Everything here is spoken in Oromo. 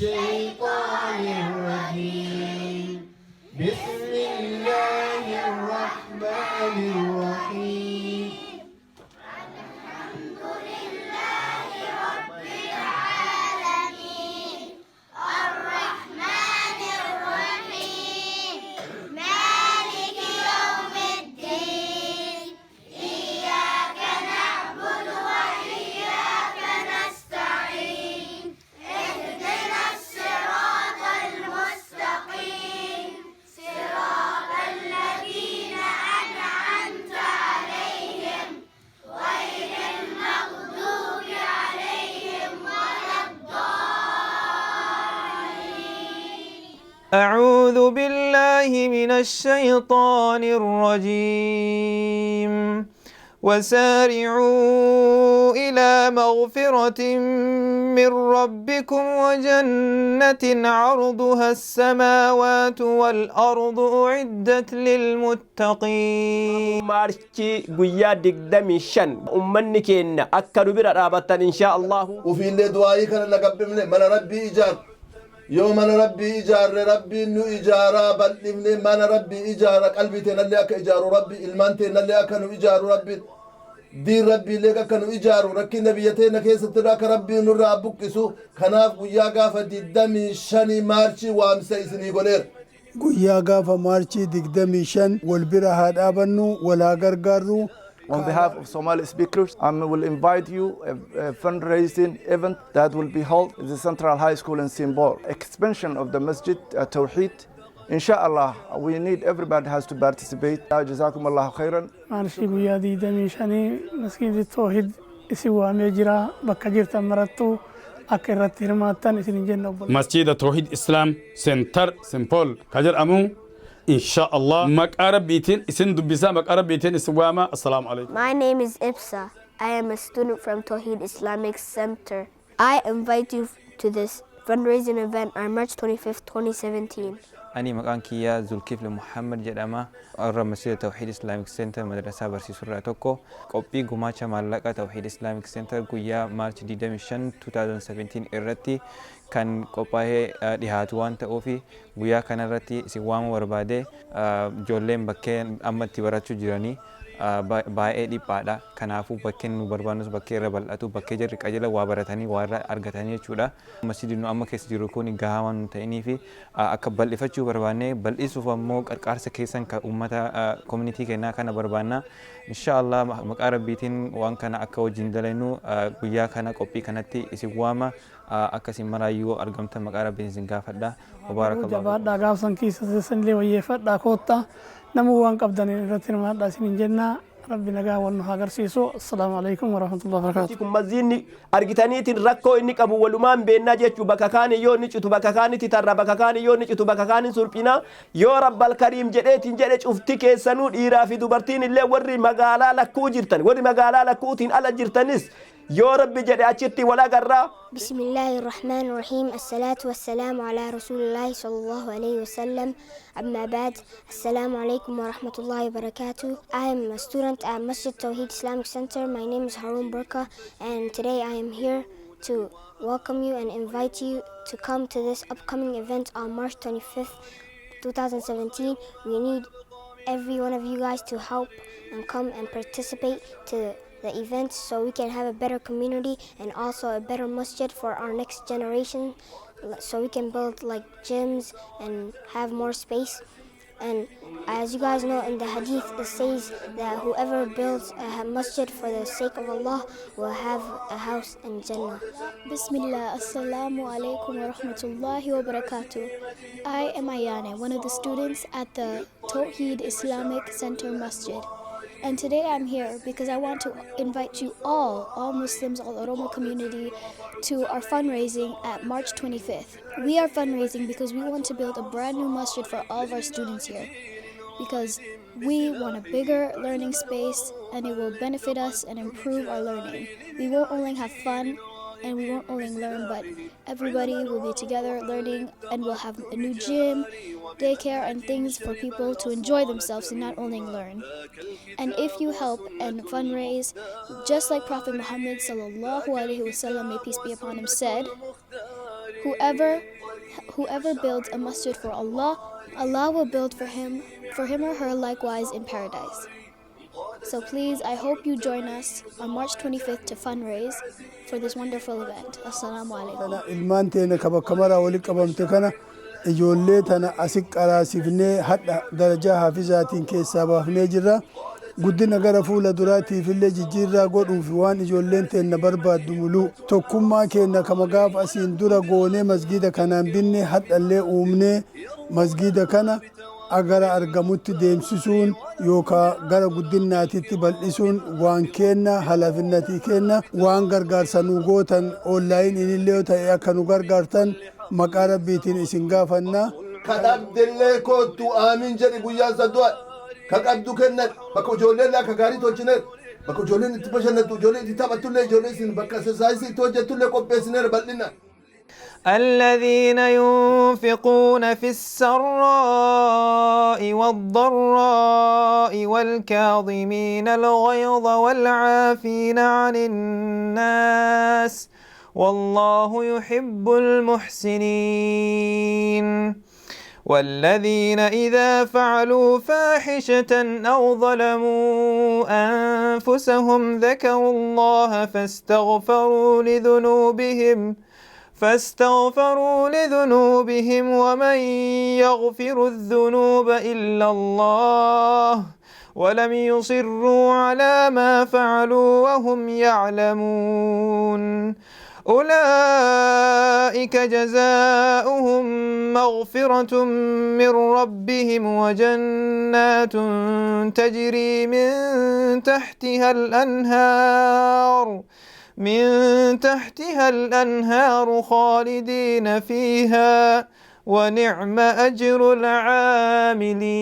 الشيطان الرجيم بسم الله الرحمن الرحيم الحمد لله رب العالمين الرحمن الرحيم مالك يوم الدين إياك نعبد وإياك نستعين اهدنا الصراط المستقيم صراط الذين أنعمت عليهم غير المغضوب عليهم ولا الضالين. أعوذ بالله من الشيطان الرجيم وسارعوا إلى مغفرة من ربكم وجنة عرضها السماوات والأرض أعدت للمتقين مارشي قويا دقدمي شن أمني كينا أكدو برا رابطان إن شاء الله وفي اللي دعائي كان لقب من ربي إيجار يوم أنا ربي إيجار ربي إنه إيجارا بل ابن ما أنا ربي إيجارا قلبي تنا اللي أك إيجار ربي إلمان تنا اللي أكنوا إيجار ربي دين ربي اللي أكنوا إيجار ركي نبيتنا كيس تراك ربي نور أبوك يسوع خناف ويا قافة دمي شني مارشي وامسا إسني قولير guyyaa gaafa maarchii 25 wal bira haa dhaabannu walaa gargaarru. On behalf of Somali speakers, I will invite you a fundraising event that will be held at the Central High School in Simbor. Expansion of the Masjid Tawheed. Inshallah, we need everybody has to participate. Jazakum Allah khairan. maarshii guyyaa 25 masjiidii toohid isin waamee jira bakka jirtan marattu akka irratti hirmaattan isin jenna obbola. مسجد توحيد إسلام سنتر سمبول كجر أمو إن شاء الله مقارب بيتين اسم دبسا مقارب بيتين اسواما السلام عليكم. My name is Ibsa. I am a student from Tawheed Islamic Center. I invite you to this fundraising event on March 25th, 2017. أنا مكان كيا زلكيفل محمد جدما أرى مسجد توحيد إسلاميك سنتر مدرسة برسي سورة توكو قبي قماشة معلقة توحيد إسلاميك سنتر قويا مارش دي دمشن 2017 إرتي كان قباه دهاتوان تأوفي قويا كان إرتي سوام ورباده جولين بكين أما تبراتو جراني baay'ee dhiphaadha. Kanaafuu bakkeen nu barbaannus bakkee irra bal'atu bakkee jarri qajeela waa baratanii waa irra argatanii jechuudha. Masjiidni nu amma keessa jiru kun gahaa waan ta'anii fi akka bal'ifachuu barbaannee bal'isuuf ammoo qarqaarsa keessan kan uummata community kennaa kana barbaanna. Inshallah maqaa rabbiitiin waan kana akka wajjin dalaynu guyyaa kana qophii kanatti isin waama akkasiin maraayyuu argamtan maqaa rabbiin isin gaafadha. Mubaarakallahu. Jabaadhaa gaafsan keessa sanillee wayyeeffadhaa koottaa. نمو وان قبضان رتين ما داسين جنة ربنا جا ونهاجر سيسو السلام عليكم ورحمة الله وبركاته. كم مزيني أرجتاني تركو إنك أبو ولمان بيننا جت بكاكاني يوني جت بكاكاني تترى بكاكاني يوني جت بكاكاني سوربينا يا رب الكريم جريت جريت أفتك سنود إيرا في دبرتين اللي وري مقالة لكو جرتن وري مقالة لكوتين على جرتنس يا رب جري أشتي ولا جرا. بسم الله الرحمن الرحيم الصلاة والسلام على رسول الله صلى الله عليه وسلم. أما بعد السلام عليكم ورحمة الله وبركاته. I am a student at Masjid Tawheed Islamic Center. My name is Harun Burka and today I am here to welcome you and invite you to come to this upcoming event on March 25th, 2017. We need every one of you guys to help and come and participate to the event so we can have a better community and also a better masjid for our next generation so we can build like gyms and have more space. And as you guys know in the hadith it says that whoever builds a masjid for the sake of Allah will have a house in Jannah. Bismillah, Assalamu alaikum wa rahmatullahi wa barakatuh. I am Ayane, one of the students at the Tawheed Islamic Center Masjid. And today I'm here because I want to invite you all Muslims, all Oromo community, to our fundraising at March 25th. We are fundraising because we want to build a brand new masjid for all of our students here. Because we want a bigger learning space and it will benefit us and improve our learning. We won't only have fun and we won't only learn, but everybody will be together learning and we'll have a new gym, daycare and things for people to enjoy themselves and not only learn. And if you help and fundraise, just like Prophet Muhammad sallallahu alaihi wasallam, may peace be upon him, said, Whoever builds a masjid for Allah, Allah will build for him or her likewise in paradise. So please, I hope you join us on March 25th to fundraise for this wonderful event. Assalamu alaikum. ilmaan teena kaba kamara wali qabamte kana ijoollee tana asik qaraasifnee hadha darajaa haafizaatiin keessaa baafnee jirra. Guddina gara fuula duraatiif illee jijjiirraa godhuuf waan ijoolleen teenna barbaaddu muluu tokkummaa keenna kama gaaf asiin dura goonee masgiida kanaan binne hadhallee uumnee masgiida kana agara argamutti deemsisuun yookaan gara guddinaatitti bal'isuun waan keenna halaafinnatii keenna waan gargaarsa nu gootan oonlaayin inillee ta'e akka nu gargaartan maqaa rabbiitiin isin gaafanna. Kadhabdellee kootu aamin jedhi guyyaa saddu'a. Kakabdu kennan bakka ijoolleen akka gaarii tolchineer bakka ijoolleen itti bashannatu ijoolleen itti taphattullee ijoollee isin bakka exersaayisii itti hojjettullee qopheessineer bal'ina. الذين ينفقون في السراء والضراء والكاظمين الغيظ والعافين عن الناس والله يحب المحسنين والذين إذا فعلوا فاحشة أو ظلموا أنفسهم ذكروا الله فاستغفروا لذنوبهم ومن يغفر الذنوب إلا الله ولم يصروا على ما فعلوا وهم يعلمون أولئك جزاؤهم مغفرة من ربهم وجنات تجري من تحتها الأنهار خالدين فيها ونعم أجر العاملين.